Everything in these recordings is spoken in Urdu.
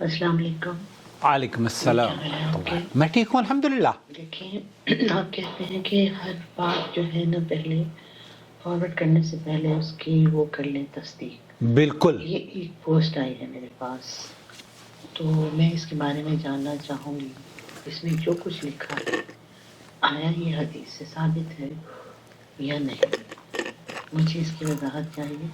السلام علیکم. وعلیکم السلام. کیا حال ہے آپ کے؟ میں ٹھیک ہوں الحمدللہ. دیکھیں، آپ کہتے ہیں کہ ہر بات جو ہے نا پہلے فارورڈ کرنے سے پہلے اس کی وہ کر لیں تصدیق. بالکل. یہ ایک پوسٹ آئی ہے میرے پاس، تو میں اس کے بارے میں جاننا چاہوں گی. اس میں جو کچھ لکھا ہے آیا یہ حدیث سے ثابت ہے یا نہیں؟ مجھے اس کی وضاحت چاہیے.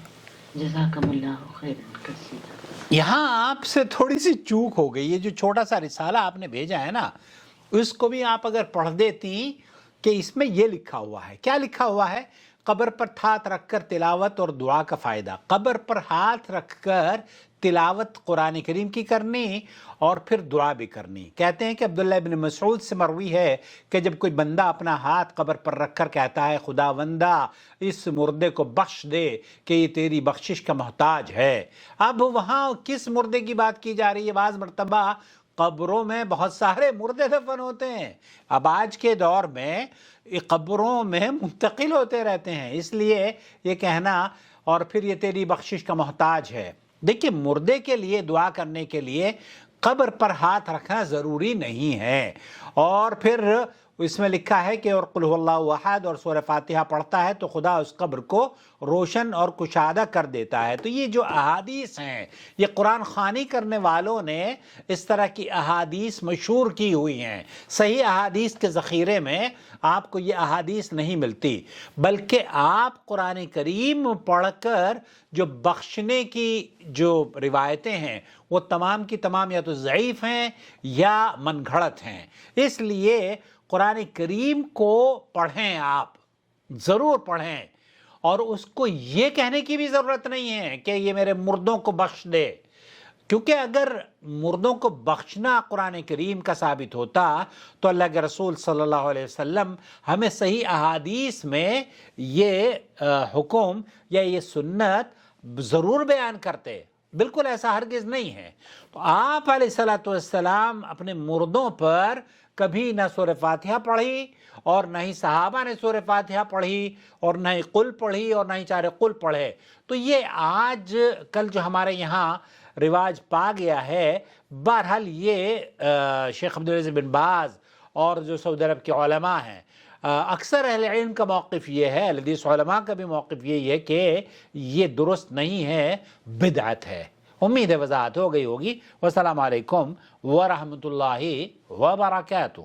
جزاکم اللہ خیرا کثیرا. یہاں آپ سے تھوڑی سی چوک ہو گئی. یہ جو چھوٹا سا رسالہ آپ نے بھیجا ہے نا، اس کو بھی آپ اگر پڑھ دیتی کہ اس میں یہ لکھا ہوا ہے. کیا لکھا ہوا ہے؟ قبر پر ہاتھ رکھ کر تلاوت اور دعا کا فائدہ. قبر پر ہاتھ رکھ کر تلاوت قرآن کریم کی کرنی اور پھر دعا بھی کرنی. کہتے ہیں کہ عبداللہ ابن مسعود سے مروی ہے کہ جب کوئی بندہ اپنا ہاتھ قبر پر رکھ کر کہتا ہے خدا بندہ اس مردے کو بخش دے کہ یہ تیری بخشش کا محتاج ہے. اب وہاں کس مردے کی بات کی جا رہی ہے؟ بعض مرتبہ قبروں میں بہت سارے مردے دفن ہوتے ہیں. اب آج کے دور میں قبروں میں منتقل ہوتے رہتے ہیں، اس لیے یہ کہنا اور پھر یہ تیری بخشش کا محتاج ہے. دیکھیں، مردے کے لیے دعا کرنے کے لیے قبر پر ہاتھ رکھنا ضروری نہیں ہے. اور پھر اس میں لکھا ہے کہ اور قل هو اللہ احد اور سورہ فاتحہ پڑھتا ہے تو خدا اس قبر کو روشن اور کشادہ کر دیتا ہے. تو یہ جو احادیث ہیں، یہ قرآن خوانی کرنے والوں نے اس طرح کی احادیث مشہور کی ہوئی ہیں. صحیح احادیث کے ذخیرے میں آپ کو یہ احادیث نہیں ملتی، بلکہ آپ قرآن کریم پڑھ کر جو بخشنے کی جو روایتیں ہیں وہ تمام کی تمام یا تو ضعیف ہیں یا من گھڑت ہیں. اس لیے قرآن کریم کو پڑھیں، آپ ضرور پڑھیں، اور اس کو یہ کہنے کی بھی ضرورت نہیں ہے کہ یہ میرے مردوں کو بخش دے، کیونکہ اگر مردوں کو بخشنا قرآن کریم کا ثابت ہوتا تو اللہ کے رسول صلی اللہ علیہ وسلم ہمیں صحیح احادیث میں یہ حکم یا یہ سنت ضرور بیان کرتے. بالکل ایسا ہرگز نہیں ہے. تو آپ علیہ السلام اپنے مردوں پر کبھی نہ سورہ فاتحہ پڑھی اور نہ ہی صحابہ نے سورہ فاتحہ پڑھی اور نہ ہی قل پڑھی اور نہ ہی چارے قل پڑھے. تو یہ آج کل جو ہمارے یہاں رواج پا گیا ہے، بہرحال یہ شیخ عبدالعزیز بن باز اور جو سعودی عرب کے علماء ہیں، اکثر اہل علم کا موقف یہ ہے، حدیث علماء کا بھی موقف یہی ہے کہ یہ درست نہیں ہے، بدعت ہے. امید ہے وضاحت ہو گئی ہوگی. والسلام علیکم ورحمۃ اللہ وبرکاتہ.